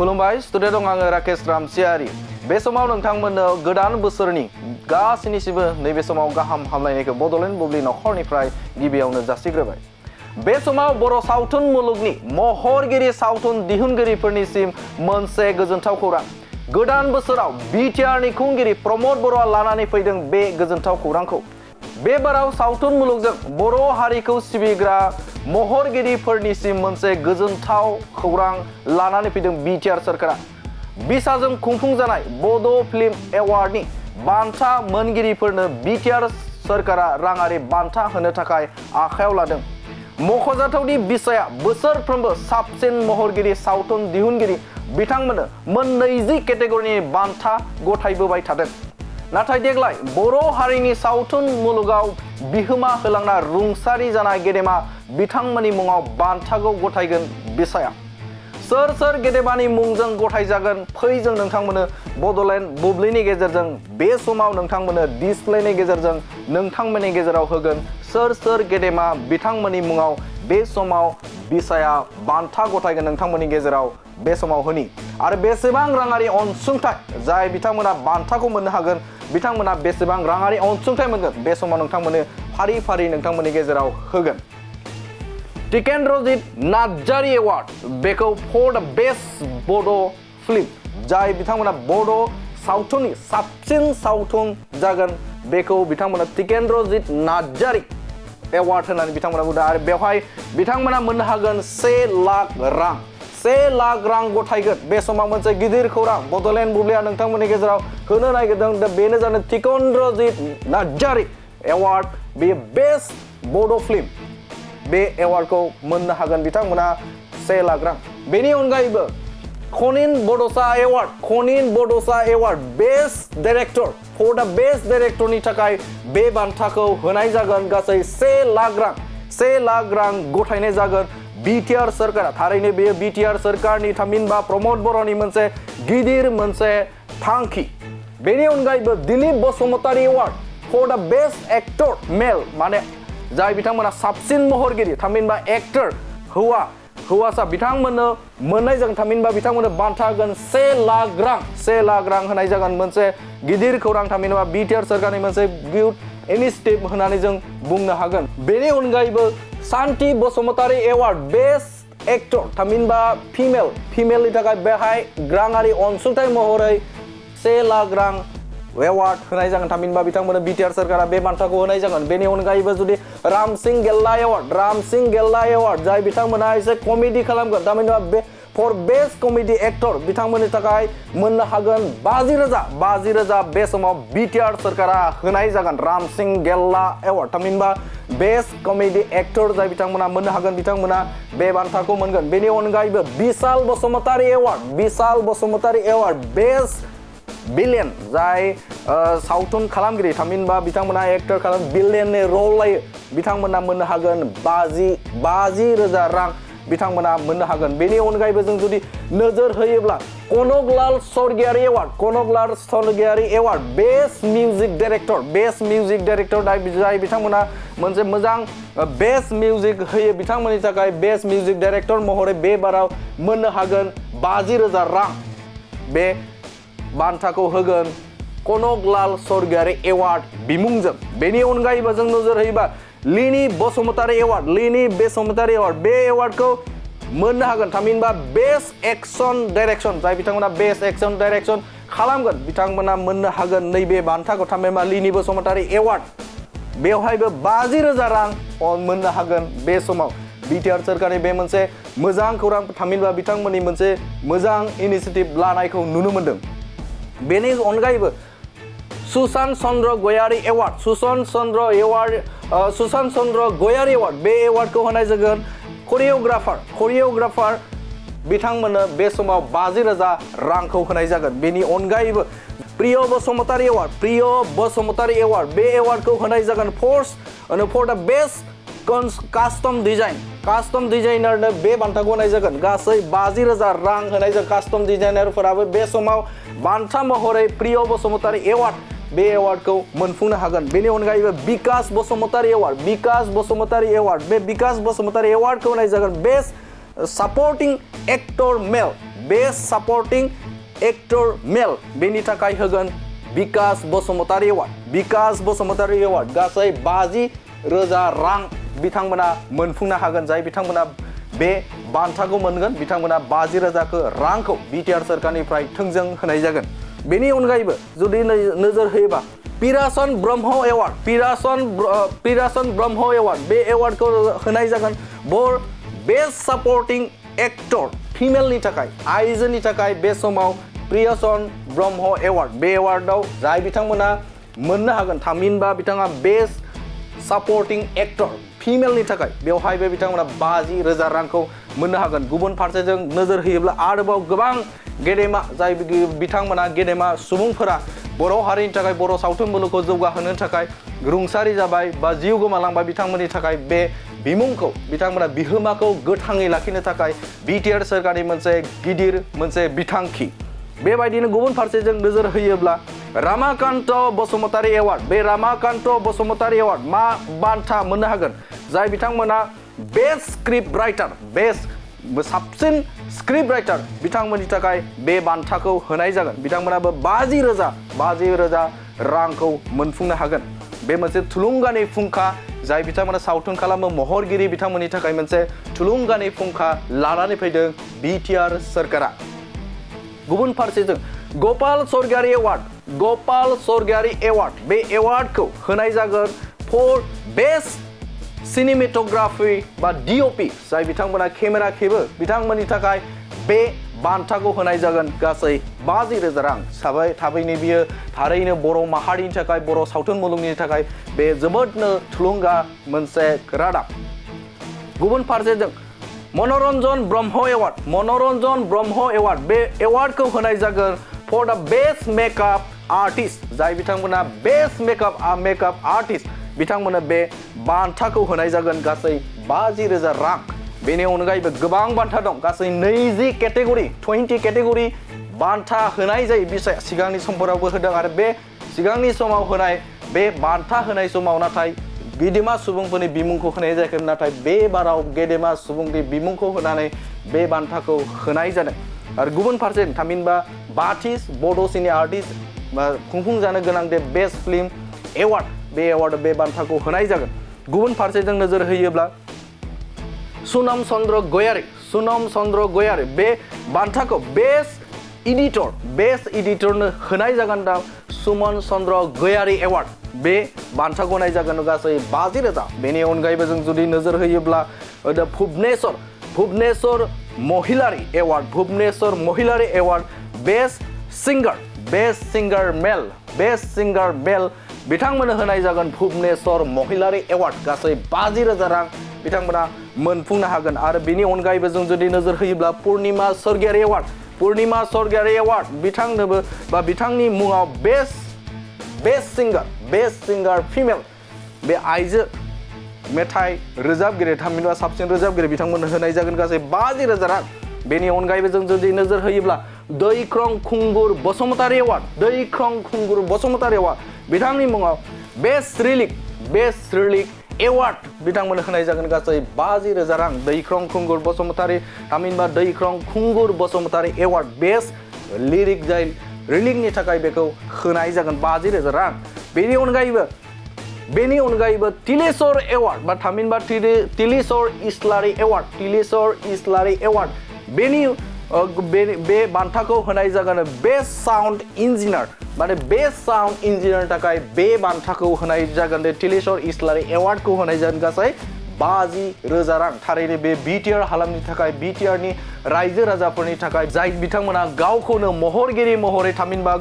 खुलुमबाय स्टुडिअ दं आङो राकेश रामसियारि बे समाव नोंथांमोननो गोदान बोसोरनि गासैनिसिबो नैबे समाव गाहाम हामलायनायखौ बड'लेण्ड बुब्लि नखरनिफ्राय गिबियावनो जासिग्रोबाय बे समाव बर' सावथुन मुलुगनि महरगिरि सावथुन दिहुनगिरिफोरनिसिम मोनसे गोजोनथाव खौरां गोदान बोसोराव बिटिआरनि खुंगिरि प्रमद बर'आ लानानै फैदों बे गोजोनथाव खौरांखौ बे बाराव सावथुन मुलुगजों बर' हारिखौ सिबिग्रा महरगिरिफोरनिसिम मोनसे गोजोनथाव खौरां लानानै फैदों बिटिआर सरकारा बिसाजों खुंफुंजानाय बड' फिल्म एवार्डनि बान्था मोनगिरिफोरनो बिटिआर सरकारा राङारि बान्था होनो थाखाय आखायाव लादों मख'जाथावदि बिसाया बोसोरफ्रोमबो साबसिन महरगिरि सावथुन दिहुनगिरि बिथांमोननो मोन 20 केटेगरिनि बान्था गथायबोबाय थादों नाथाय देग्लाय बर' हारिनि सावथुन मुलुगाव बिहोमा होलांना रुंसारि जानाय गेदेमा बिथांमोननि मुङाव बान्थाखौ गथायगोन बिसाया सोर गेदेमानि मुंजों गथायजागोन फै जों नोंथांमोननो बड'लेण्ड बुब्लिनि गेजेरजों बे समाव नोंथांमोननो डिसप्लेनि गेजेरजों नोंथांमोननि गेजेराव होगोन सोर गेदेमा बिथांमोननि मुङाव बे समाव बिसाया बान्था गथायगोन नोंथांमोननि गेजेराव बे समाव होनि आरो बेसेबां राङारि अनसुंथाइ जाय बिथांमोना बान्थाखौ मोननो हागोन बिथांमोना बेसेबां राङारि अनसुंथाइ मोनगोन बे समाव नोंथांमोननो फारि नोंथांमोननि गेजेराव होगोन टिकेन्द्रजित नार्जारी एवार्ड बेखौ four the best Bodo' film जाय बिथांमोना बड' सावथुननि साबसिन सावथुन जागोन बेखौ बिथांमोना टिकेन्द्रजित नार्जारी एवार्ड होननानै बिथांमोना बुंदों आरो बेवहाय बिथांमोना मोननो हागोन 1 लाख रां 1 लाख रां गथायगोन बे समाव मोनसे गिदिर खौरां बड'लेण्ड बुब्लिया नोंथांमोननि गेजेराव होनो नागिरदों दा बेनो जानो टिकेन्द्रजित नार्जारी एवार्ड बे बेस्ट बड' फिल्म बे एवार्डखौ मोननो हागोन बिथांमोना 1 लाख रां बेनि अनगायैबो खनिन बड'सा award best director for the best डाइरेक्टरनि थाखाय बे बान्थाखौ होनाय जागोन गासै 1 लाख रां गथायनाय जागोन बिटिआर सरकारा थारैनो बेयो बिटिआर सरकारनि थामहिनबा प्रमद बर'नि मोनसे गिदिर मोनसे थांखि बेनि अनगायैबो Dilip Basumatary award four the best actor male माने जाय बिथांमोना साबसिन महरगिरि थामहिनबा एक्टर हौवासा बिथांमोननो मोननाय जागोन थामहिनबा बिथांमोननो बान्था होगोन 1 लाख रां होनाय जागोन मोनसे गिदिर खौरां थामहिनबा बिटिआर सरकारनि मोनसे गुड इनिशिएटिभ होननानै जों बुंनो हागोन बेनि अनगायैबो शान्ति बसुमतारी एवार्ड बेस्ट एक्टर थामहिनबा फिमेलनि थाखाय बेहाय राङारि अनसुंथाइ महरै 1 लाख रां एवार्ड होनाय जागोन थामहिनबा बिथांमोननो बिटिआर सरकारा बे बान्थाखौ होनाय जागोन बेनि अनगायैबो जुदि राम सिंह गेल्ला एवार्ड जाय बिथांमोना एसे कमेडि खालामगोन थामहिनबा बे फर बेस्ट कमेडि एक्टर बिथांमोननि थाखाय मोननो हागोन 50,000 बे समाव बिटिआर सरकारा होनाय जागोन राम सिंह गेल्ला एवार्ड थामहिनबा बेस्ट कमेडि एक्टर जाय बिथांमोना मोननो हागोन बिथांमोना बे बान्थाखौ मोनगोन बेनि अनगायैबो विशाल बसुमतारी एवार्ड बेस्ट बिलियन जाय सावथुन खालामगिरि थामहिनबा बिथांमोना एक्टर खालाम बिलियननि रल लायो बिथांमोना मोननो हागोन 50,000 रां बिथांमोना मोननो हागोन बेनि अनगायैबो जों जुदि नोजोर होयोब्ला Kanaklal Swargiary award best music director जाय बिथांमोना मोनसे मोजां बेस्ट मिउजिक होयो बिथांमोननि थाखाय बेस्ट मिउजिक डाइरेक्टर महरै बे बाराव मोननो हागोन 50,000 रां बे बान्थाखौ होगोन कनकलाल स्वर्गियारि एवार्ड बिमुंजों बेनि अनगायैबो जों नोजोर होयोबा लिनि बसुमतारी एवार्ड बे एवार्डखौ मोननो हागोन थामहिनबा बेस्ट एक्शन डाइरेक्शन जाय बिथांमोना बेस्ट एक्शन डाइरेक्शन खालामगोन बिथांमोना मोननो हागोन नैबे बान्थाखौ थामहिनबा लिनि बसुमतारी एवार्ड बेवहायबो 50,000 रां मोननो हागोन बे समाव बिटिआर सरकारनि बे मोनसे मोजां खौरां थामहिनबा बिथांमोननि मोनसे मोजां इनिशिएटिभ लानायखौ नुनो मोन्दों बेनि अनगायैबो सुशांत चन्द्र गयारी एवार्ड बे एवार्डखौ होनाय जागोन करियोग्राफार बिथांमोननो बे समाव 50,000 रांखौ होनाय जागोन बेनि अनगायैबो प्रिय बसुमतारी एवार्ड बे एवार्डखौ होनाय जागोन फर द बेस्ट कास्टम डिजाइनारनो बे बान्थाखौ होनाय जागोन गासै 50,000 रां होनाय जागोन कास्टम डिजाइनारफोराबो बे समाव बान्था महरै प्रिय बसुमतारी एवार्ड बे एवार्डखौ मोनफुंनो हागोन बेनि अनगायैबो विकास बसुमतारी एवार्ड बे विकास बसुमतारी एवार्डखौ होनाय जागोन best supporting actor male best supporting actor male बेनि थाखाय होगोन बिकास बसुमतारी एवार्ड बिकास बसुमतारी एवार्ड गासै 50,000 रां बिथांमोना मोनफुंनो हागोन जाय बिथांमोना बे बान्थाखौ मोनगोन बिथांमोना 50,000 रांखौ बिटिआर सोरखारनिफ्राय थोंजों होनाय जागोन बेनि अनगायैबो जुदि नोजोर होयोबा पिरासन ब्रह्म एवार्ड पिरासन ब्रह्म एवार्ड बे एवार्डखौ होनाय जागोन फर बेस्ट सापर्टिं एक्टर फिमेलनि थाखाय आइजोनि थाखाय बे समाव पिरासन ब्रह्म एवार्ड बे एवार्डआव जाय बिथांमोना मोननो हागोन थामहिनबा बिथाङा बेस्ट सापर्टिं एक्टर फिमेलनि थाखाय बेवहायबो बिथांमोना 50,000 रांखौ मोननो हागोन गुबुन फारसेजों नोजोर होयोब्ला आरोबाव गोबां गेदेमा जाय बिथांमोना गेदेमा सुबुंफोरा बर' हारिनि थाखाय बर' सावथुन मुलुगखौ जौगाहोनो थाखाय रुंसारि जाबाय बा जिउ गोमालांबाय बिथांमोननि थाखाय बे बिमुंखौ बिथांमोना बिहोमाखौ गोथाङै लाखिनो थाखाय बिटिआर सोरखारनि मोनसे बिथांखि बेबायदिनो गुबुन फारसेजों नोजोर होयोब्ला रामाकान्त बसुमतारी एवार्ड बे रामाकान्त बसुमतारी एवार्ड मा बान्था मोननो हागोन जाय बिथांमोना बेस्ट स्क्रिप्ट राइटार बेस्ट साबसिन स्क्रिप्ट राइटार बिथांमोननि थाखाय बे बान्थाखौ होनाय जागोन बिथांमोनाबो 50,000 रांखौ मोनफुंनो हागोन बे मोनसे थुलुंगानि फुंखा जाय बिथांमोना सावथुन खालामो महरगिरि बिथांमोननि थाखाय मोनसे थुलुंगानि फुंखा लानानै फैदों बिटिआर सोरखारा गुबुन फारसेजों गपाल स्वर्गियारी एवार्ड बे एवार्डखौ होनाय जागोन फर बेस्ट सिनेमेटोग्राफी बा डिअपि जाय बिथांमोना केमेरा खेबो बिथांमोननि थाखाय बे बान्थाखौ होनाय जागोन गासै 50,000 रां थाबैनो बियो थारैनो बर' माहारिनि थाखाय बर' सावथुन मुलुगनि थाखाय बे जोबोदनो थुलुंगा मोनसे रादाब गुबुन फारसेजों मनोरन्जन ब्रह्म एवार्ड बे एवार्डखौ होनाय जागोन four the best makeup artist जाय बिथांमोना बेस्ट मेकअप आर्टिस्ट बिथांमोननो बे बान्थाखौ होनाय जागोन गासै 50,000 रां बेनि अनगायैबो गोबां बान्था दं गासै 20 केटेगरि बान्था होनाय जायो बिसाय सिगांनि समफोरावबो होदों आरो बे सिगांनि समाव होनाय बे बान्था होनाय समाव नाथाय गेदेमा सुबुंफोरनि बिमुंखौ होनाय जायाखैमोन नाथाय बे बाराव गेदेमा सुबुंनि बिमुंखौ होनानै बे बान्थाखौ होनाय जादों आरो गुबुन फारसे थामहिनबा 32 बड' सिने आर्टिस्ट खुंफुंजानो गोनां दे बेस्ट फिल्म एवार्ड बे बान्थाखौ होनाय जागोन गुबुन फारसेजों नोजोर होयोब्ला सुनम चन्द्र गयारी बे बान्थाखौ बेस्ट इडिटरनो होनाय जागोन दा सुमन चन्द्र गयारी एवार्ड बे बान्थाखौ होनाय जागोन गासै 50,000 बेनि अनगायैबो जों जुदि नोजोर होयोब्ला भुवनेश्वर महिलारी एवार्ड बेस्ट सिंगार मेल बिथांमोननो होनाय जागोन भुवनेश्वर महिलारी एवार्ड गासै 50,000 रां बिथांमोना मोनफुंनो हागोन आरो बेनि अनगायैबो जों जुदि नोजोर होयोब्ला पुर्णिमा स्वर्गियारी एवार्ड बिथांनोबो बा बिथांनि मुङाव बेस्ट सिंगार फिमेल बे आइजो मेथाइ रोजाबगिरि थामहिनबा साबसिन रोजाबगिरि बिथांमोननो होनाय जागोन गासै 50,000 रां बेनि अनगायैबो जों जुदि नोजोर होयोब्ला दैख्रं खुंगुर बसुमतारी एवार्ड बिथांनि मुङाव बेस्ट रिलिक एवार्ड बिथांमोननो होनाय जागोन गासै 50,000 रां दैख्रं खुंगुर बसुमतारी थामहिनबा दैख्रं खुंगुर बसुमतारी एवार्ड बेस्ट रिलिकनि थाखाय बेखौ होनाय जागोन 50,000 रां बेनि अनगायैबो तिलेश्वर एवार्ड बा थामहिनबा तिलेश्वर इस्लारि एवार्ड बे बान्थाखौ होनाय जागोन बेस्ट साउन्ड इन्जिनियारनि थाखाय बे बान्थाखौ होनाय जागोन तिलेश्वर इस्लारि एवार्डखौ होनाय जागोन गासै 50,000 रां थारैनो बे बिटिआर हालामनि थाखाय बिटिआरनि रायजो राजाफोरनि थाखाय जाय बिथांमोना गावखौनो महरगिरि महरै थामहिनबा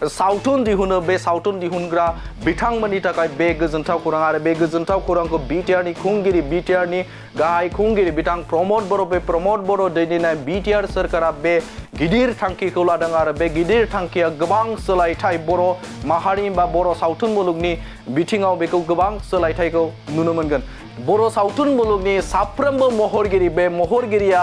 सावथुन दिहुनो बे सावथुन दिहुनग्रा बिथांमोननि थाखाय बे गोजोनथाव खौरां आरो बे गोजोनथाव खौरांखौ बिटिआरनि गाहाय खुंगिरि बिथां प्रमद बर' दैदेननाय बिटिआर सोरखारा बे गिदिर थांखिखौ लादों आरो बे गिदिर थांखिया गोबां सोलायथाय बर' माहारि बा बर' सावथुन मुलुगनि बिथिङाव बेखौ गोबां सोलायथायखौ नुनो मोनगोन बर' सावथुन मुलुगनि साफ्रोमबो महरगिरिया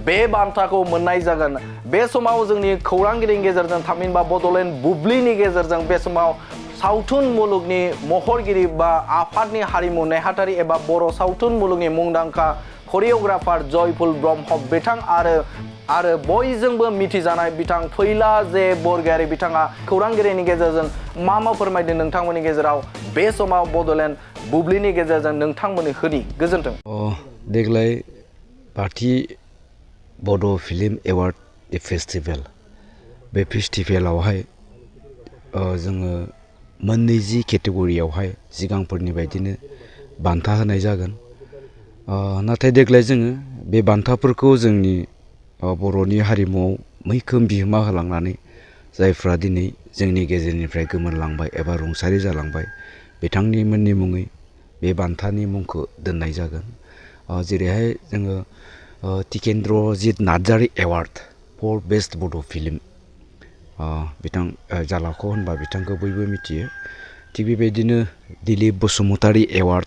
बे बान्थाखौ मोननाय जागोन बे समाव जोंनि खौरांगिरिनि गेजेरजों थामहिनबा बड'लेण्ड बुब्लिनि गेजेरजों बे समाव सावथुन मुलुगनि महरगिरि बा आफादनि हारिमु नेहाथारि एबा बर' सावथुन मुलुगनि मुंदांखा करिय'ग्राफार जयफुल ब्रह्म बिथां आरो आरो बयजोंबो मिथिजानाय बिथां फैला जे बरगयारि बिथाङा खौरांगिरिनि गेजेरजों मा फोरमायदों नोंथांमोननि गेजेराव बे समाव बड'लेण्ड बुब्लिनि गेजेरजों नोंथांमोननि होनि गोजोन्थों। देग्लाय बाथि बड' फिल्म एवार्ड फेस्टिभेल बे फेस्टिभेलावहाय जोङो मोननैजि केटेगरियावहाय सिगांफोरनि बायदिनो बान्था होनाय जागोन। नाथाय देग्लाय जोङो बे बान्थाफोरखौ जोंनि बर'नि हारिमुआव मैखोम बिहोमा होलांनानै जायफ्रा दिनै जोंनि गेजेरनिफ्राय गोमोरलांबाय एबा रुंसारि जालांबाय बिथांनिमोननि मुङै बे बान्थानि मुंखौ दोननाय जागोन। जेरैहाय जोङो Tikendrajit Narzary award for best Bodo' film बिथां जालाखौ होनबा बिथांखौ बयबो मिथियो। थिग बेबायदिनो Dilip Basumatary award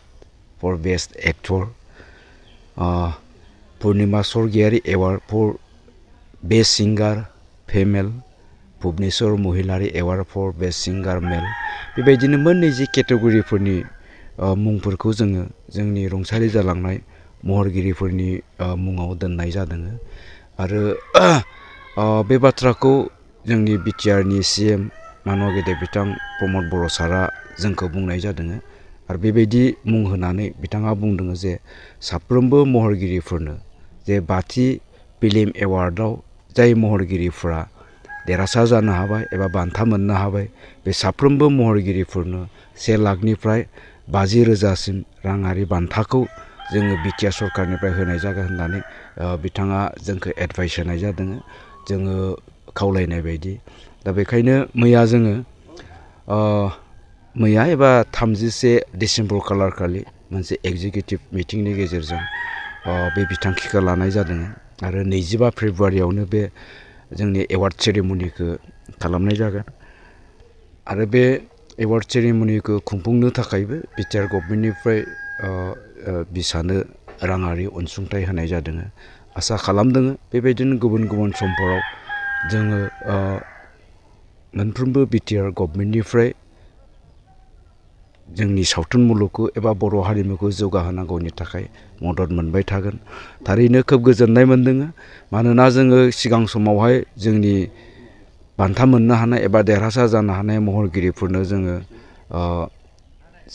for best actor, Purnima Swargiary award for best singer female, Bhubaneswar Mahilary award for best singer male, बेबायदिनो मोननैजि केटेगरिफोरनि मुंफोरखौ जोङो जोंनि रुंसारि जालांनाय महरगिरिफोरनि मुङाव दोननाय जादों। आरो बे बाथ्राखौ जोंनि बिटिआरनि CM माननीय गेदेर बिथां प्रमद बर' सारा जोंखौ बुंनाय जादों। आरो बेबायदि मुं होनानै बिथाङा बुंदों जे साफ्रोमबो महरगिरिफोरनो जे बाथि फिल्म एवार्डआव जाय महरगिरिफोरा देरहासार जानो हाबाय एबा बान्था मोननो हाबाय बे साफ्रोमबो महरगिरिफोरनो 1 लाखनिफ्राय 50,000सिम राङारि बान्थाखौ जोङो बिटिआर सरकारनिफ्राय होनाय जागोन होननानै बिथाङा जोंखौ एडभाइस होनाय जादों। जोङो खावलायनाय बायदि दा बेखायनो मैया एबा 31 डिसेम्बर खालारखालि मोनसे एग्जिकिउटिभ मिटिंनि गेजेरजों बे बिथांखिखौ लानाय जादों। आरो 25 फेब्रुवारियावनो बे जोंनि एवार्ड सेरेमनिखौ खालामनाय जागोन। आरो बे एवार्ड सेरेमनिखौ खुंफुंनो थाखायबो बिटिआर गभर्नमेन्टनिफ्राय बिसानो राङारि अनसुंथाइ होनाय जादों। आसा खालामदों बेबायदिनो गुबुन गुबुन समफोराव जोङो मोनफ्रोमबो बिटिआर गभर्नमेन्टनिफ्राय जोंनि सावथुन मुलुगखौ एबा बर' हारिमुखौ जौगाहोनांगौनि थाखाय मदद मोनबाय थागोन। थारैनो खोब गोजोननाय मोनदों। मानोना जोङो सिगां समावहाय जोंनि बान्था मोननो हानाय एबा देरहासार जानो हानाय महरगिरिफोरनो जोङो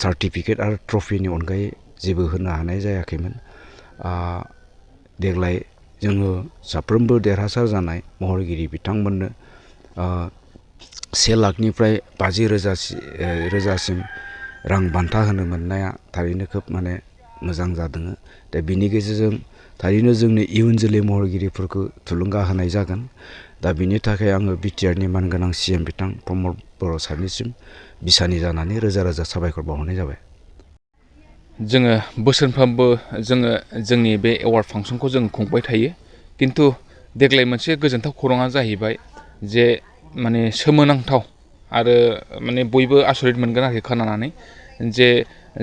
सार्टिफिकेट आरो ट्रफिनि अनगायै जेबो होनो हानाय जायाखैमोन। देग्लाय जोङो साफ्रोमबो देरहासार जानाय महरगिरि बिथांमोननो 1 लाखनिफ्राय 50,000सिम रां बान्था होनो मोननाया थारैनो खोब मोजां जादों। दा बिनि गेजेरजों थारैनो जोंनि इयुन जोलै महरगिरिफोरखौ थुलुंगा होनाय जागोन। दा बिनि थाखाय आङो बिटिआरनि मानगोनां CM बिथां प्रमद बर' सारनिसिम बिसानि जानानै रोजा रोजा साबायखर बावहरनाय जाबाय। जोङो बोसोरफ्रोमबो जोंनि बे एवार्ड फांसनखौ जों खुंबाय थायो। किन्तु देग्लाय मोनसे गोजोनथाव खौराङा जाहैबाय जे सोमोनांथाव आरो बयबो आसरित मोनगोन आरोखि खोनानानै जे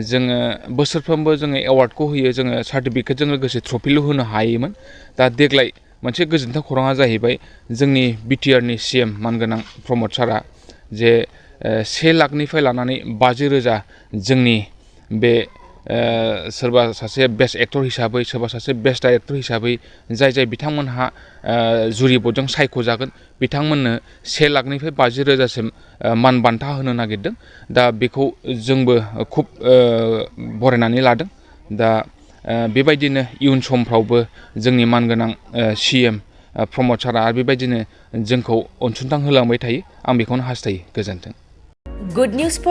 जोङो बोसोरफ्रोमबो जोङो एवार्डखौ होयो, जोङो सार्टिफिकेटजों लोगोसे ट्रफिल' होनो हायोमोन। दा देग्लाय मोनसे गोजोनथाव खौराङा जाहैबाय जोंनि बिटिआरनि CM मानगोनां प्रमद सारआ जे 1 लाखनिफ्राय लानानै 50,000 जोंनि बे सोरबा सासे बेस्ट एक्टर हिसाबै, सोरबा सासे बेस्ट डाइरेक्टर हिसाबै जाय बिथांमोनहा जुरि बर्डजों सायख'जागोन बिथांमोननो 1 लाखनिफ्राय 50,000सिम मान बान्था होनो नागिरदों। दा बेखौ जोंबो खुब बरायनानै लादों। दा बेबायदिनो इयुन समफ्रावबो जोंनि मानगोनां CM प्रमद सारआ आरो बेबायदिनो जोंखौ अनसुंथाइ होलांबाय थायो, आं बेखौनो हास्थायो। गोजोन्थों। Good news